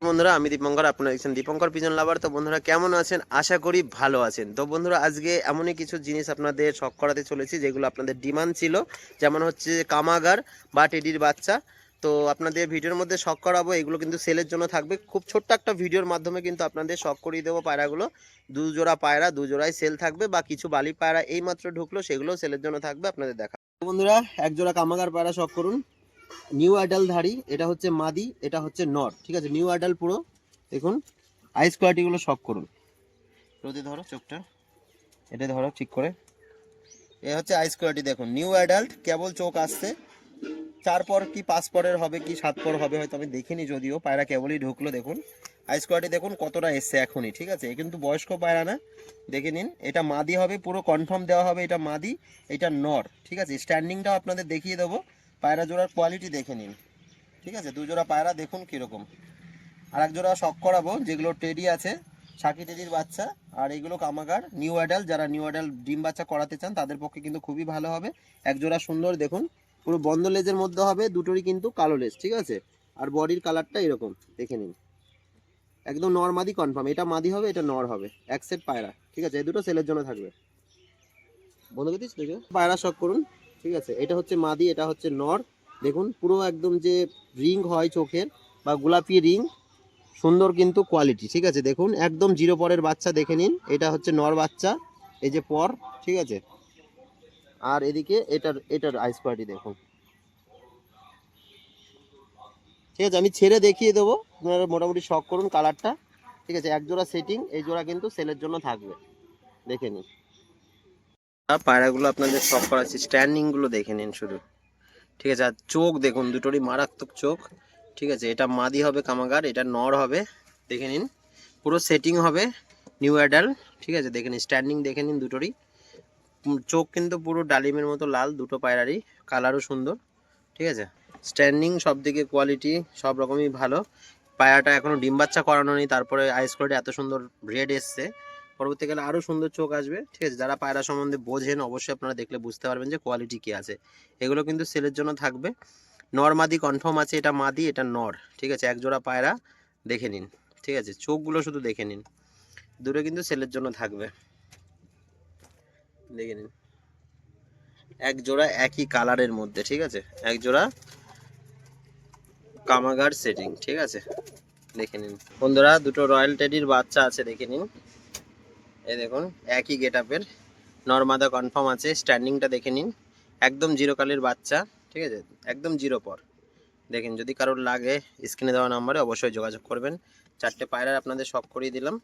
বন্ধুরা আমি দীপঙ্কর, আপনারা দেখছেন দীপঙ্কর পিজন লাভার। তো বন্ধুরা কেমন আছেন? আশা করি ভালো আছেন। তো বন্ধুরা আজকে এমনই কিছু জিনিস আপনাদের শখ করাতে চলেছি যেগুলো আপনাদের ডিমান্ড ছিল, যেমন হচ্ছে কামাগার বা টেডির বাচ্চা। তো আপনাদের ভিডিওর মধ্যে শখ করাবো, এগুলো কিন্তু সেলের জন্য থাকবে। খুব ছোট্ট একটা ভিডিওর মাধ্যমে কিন্তু আপনাদের শখ করিয়ে দেবো পায়রাগুলো। দু জোড়া পায়রা, দু জোড়ায় সেল থাকবে, বা কিছু বালি পায়রা এইমাত্র ঢুকলো, সেগুলো সেলের জন্য থাকবে, আপনাদের দেখা। বন্ধুরা এক জোড়া কামাগার পায়রা শখ করুন। নিউ আইডাল ধারী, এটা হচ্ছে মাদি, এটা হচ্ছে নর। ঠিক আছে, নিউ আইডাল পুরো দেখুন। আইস কোয়ালিটিগুলো সব করুন। রোদে ধরো চোখটা, এটা ধরো ঠিক করে। এ হচ্ছে আইস কোয়ালিটি দেখুন, নিউ অ্যাডাল্ট, কেবল চোখ আসছে। 4 পর কি 5 পরের হবে কি 7 পর হবে হয়তো, আমি দেখিনি, যদিও পায়রা কেবলই ঢুকলো। দেখুন আইস কোয়ালিটি দেখুন কতটা এসছে এখনই। ঠিক আছে, এ কিন্তু বয়স্ক পায়রা না, দেখে নিন। এটা মাদি হবে, পুরো কনফার্ম দেওয়া হবে এটা মাদি, এটা নর। ঠিক আছে, স্ট্যান্ডিংটাও আপনাদের দেখিয়ে দেবো, পায়রা জোড়ার কোয়ালিটি দেখে নিন। ঠিক আছে, দু জোড়া পায়রা দেখুন কীরকম। আর এক জোড়া শখ করাবো, যেগুলো টেডি আছে, শাকি টেডির বাচ্চা। আর এগুলো কামাগার নিউ অ্যাডাল্ট, যারা নিউ অ্যাডাল্ট ডিম বাচ্চা করাতে চান তাদের পক্ষে কিন্তু খুবই ভালো হবে। এক জোড়া সুন্দর দেখুন, পুরো বন্ধ লেজের মধ্যে হবে, দুটোরই কিন্তু কালো লেজ। ঠিক আছে, আর বডির কালারটা এরকম দেখে নিন, একদম নর মাদি কনফার্ম। এটা মাদি হবে, এটা নর হবে, এক সেট পায়রা। ঠিক আছে, এই দুটো সেলের জন্য থাকবে। বন্ধ করে দিচ্ছি, দেখে পায়রা শখ করুন। ঠিক আছে, এটা হচ্ছে মাদি, এটা হচ্ছে নর। দেখুন পুরো একদম যে রিং হয় চোখের বা গোলাপি রিং, সুন্দর কিন্তু কোয়ালিটি। ঠিক আছে, দেখুন একদম জিরো পরের বাচ্চা, দেখে নিন। এটা হচ্ছে নর বাচ্চা, এই যে পর। ঠিক আছে, আর এদিকে এটার আইস কোয়ালিটি দেখুন। ঠিক আছে, আমি ছেড়ে দেখিয়ে দেবো, আপনারা মোটামুটি শখ করুন কালারটা। ঠিক আছে, এক জোড়া সেটিং, এই জোড়া কিন্তু সেলের জন্য থাকবে, দেখে নিন। পায়রাগুলো আপনাদের শখ করাচ্ছি, স্ট্যান্ডিংগুলো দেখে নিন শুধু। ঠিক আছে, আর চোখ দেখুন, দুটোরই মারাত্মক চোখ। ঠিক আছে, এটা মাদি হবে কামাগার, এটা নর হবে, দেখে নিন। পুরো সেটিং হবে নিউ অ্যাডাল্ট। ঠিক আছে, দেখে নিন, স্ট্যান্ডিং দেখে নিন দুটোরই। চোখ কিন্তু পুরো ডালিমের মতো লাল, দুটো পায়রারই কালারও সুন্দর। ঠিক আছে, স্ট্যান্ডিং সব দিকে কোয়ালিটি সব রকমই ভালো। পায়রাটা এখনও ডিম বাচ্চা করানো নেই, তারপরে আইস কোয়ালিটি এত সুন্দর রেড এসছে, পরবর্তীকালে আরও সুন্দর চোখ আসবে। ঠিক আছে, যারা পায়রা সম্বন্ধে বোঝেন অবশ্যই আপনারা দেখলে বুঝতে পারবেন যে কোয়ালিটি কী আছে। এগুলো কিন্তু সেলের জন্য থাকবে। নর মাদি কনফার্ম আছে, এটা মাদি, এটা নর। ঠিক আছে, এক জোড়া পায়রা দেখে নিন। ঠিক আছে, চোখগুলো শুধু দেখে নিন, দুটো কিন্তু সেলের জন্য থাকবে, দেখে নিন। এক জোড়া একই কালারের মধ্যে। ঠিক আছে, এক জোড়া কামাগার সেটিং। ঠিক আছে, দেখে নিন বন্ধুরা, দুটো রয়্যাল টেডির বাচ্চা আছে, দেখে নিন। এই দেখুন একই গেট আপের, নর্মাদা কনফার্ম আছে, স্ট্যান্ডিংটা দেখে নিন, একদম জিরো কালের বাচ্চা। ঠিক আছে, একদম জিরো পর। দেখেন, যদি কারোর লাগে স্ক্রিনে দেওয়া নাম্বারে অবশ্যই যোগাযোগ করবেন। 4টে পায়রা আপনাদের শখ করিয়ে দিলাম,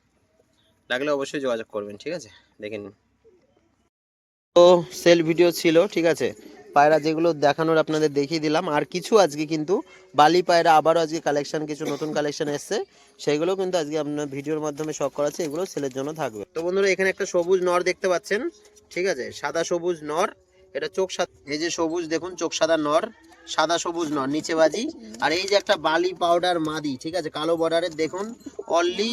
লাগলে অবশ্যই যোগাযোগ করবেন। ঠিক আছে, দেখে নিন। তো সেল ভিডিও ছিল, ঠিক আছে, পায়রা যেগুলো দেখানোর আপনাদের দেখিয়ে দিলাম। আর কিছু আজকে কিন্তু বালি পায়রা আবারও আজকে কালেকশন, কিছু নতুন কালেকশন এসছে, সেগুলো কিন্তু আজকে আপনার ভিডিওর মাধ্যমে শখ করাচ্ছে, এগুলো সেলের জন্য থাকবে। তো বন্ধুরা এখানে একটা সবুজ নর দেখতে পাচ্ছেন। ঠিক আছে, সাদা সবুজ নর, এটা চোখ সাদা, এই যে সবুজ দেখুন, চোখ সাদা নর, সাদা সবুজ নর, নিচে বাজি। আর এই যে একটা বালি পাউডার মাদি, ঠিক আছে, কালো বর্ডারের, দেখুন অনলি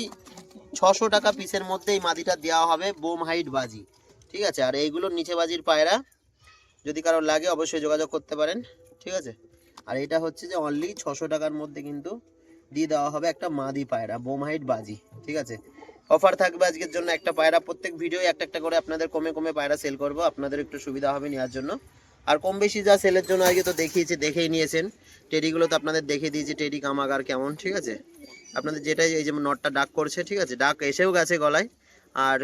600 টাকা পিসের মধ্যে এই মাদিটা দেওয়া হবে, বোম হাইট বাজি। ঠিক আছে, আর এইগুলোর নিচে বাজির পায়রা, যদি কারোর লাগে অবশ্যই যোগাযোগ করতে পারেন। ঠিক আছে, আর এটা হচ্ছে যে অনলি 600 টাকার মধ্যে কিন্তু দিয়ে দেওয়া হবে একটা মাদি পায়রা, বোম হাইট বাজি। ঠিক আছে, অফার থাকবে আজকের জন্য একটা পায়রা, প্রত্যেক ভিডিও একটা একটা করে আপনাদের কমে কমে পায়রা সেল করব, আপনাদের একটু সুবিধা হবে নেওয়ার জন্য। আর কম বেশি যা সেলের জন্য আগে তো দেখিয়েছি, দেখেই নিয়েছেন। টেডিগুলো তো আপনাদের দেখিয়ে দিয়েছি, টেডি কামাগার কেমন। ঠিক আছে, আপনাদের যেটাই, এই যে নটটা ডাক করছে, ঠিক আছে, ডাক এসেও গেছে গলায়। আর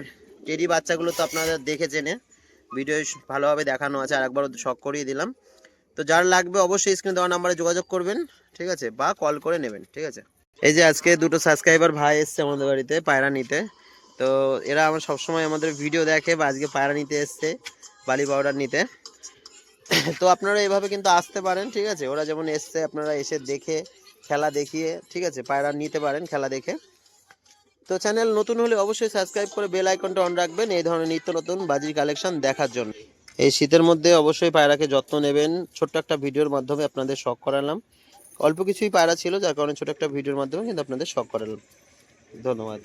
টেডি বাচ্চাগুলো তো আপনারা দেখেছেন, ভিডিও ভালোভাবে দেখানো আছে, আর একবার শখ করিয়ে দিলাম। তো যার লাগবে অবশ্যই স্ক্রিনে দেওয়া নাম্বারে যোগাযোগ করবেন। ঠিক আছে, বা কল করে নেবেন। ঠিক আছে, এই যে আজকে দুটো সাবস্ক্রাইবার ভাই এসছে আমাদের বাড়িতে পায়রা নিতে। তো এরা আমার সবসময় আমাদের ভিডিও দেখে, বা আজকে পায়রা নিতে এসছে, বালি পাউডার নিতে। তো আপনারা এইভাবে কিন্তু আসতে পারেন। ঠিক আছে, ওরা যেমন এসছে, আপনারা এসে দেখে, খেলা দেখিয়ে, ঠিক আছে, পায়রা নিতে পারেন খেলা দেখে। তো চ্যানেল নতুন হলে অবশ্যই সাবস্ক্রাইব করে বেল আইকনটা অন রাখবেন, এই ধরনের নিত্য নতুন বাজির কালেকশন দেখার জন্য। এই শীতের মধ্যে অবশ্যই পায়রাকে যত্ন নেবেন, ছোট্ট একটা ভিডিওর মাধ্যমে আপনাদের শখ করালাম। অল্প কিছুই পায়রা ছিল, যার কারণে ছোট একটা ভিডিওর মাধ্যমে কিন্তু আপনাদের শখ করালাম। ধন্যবাদ।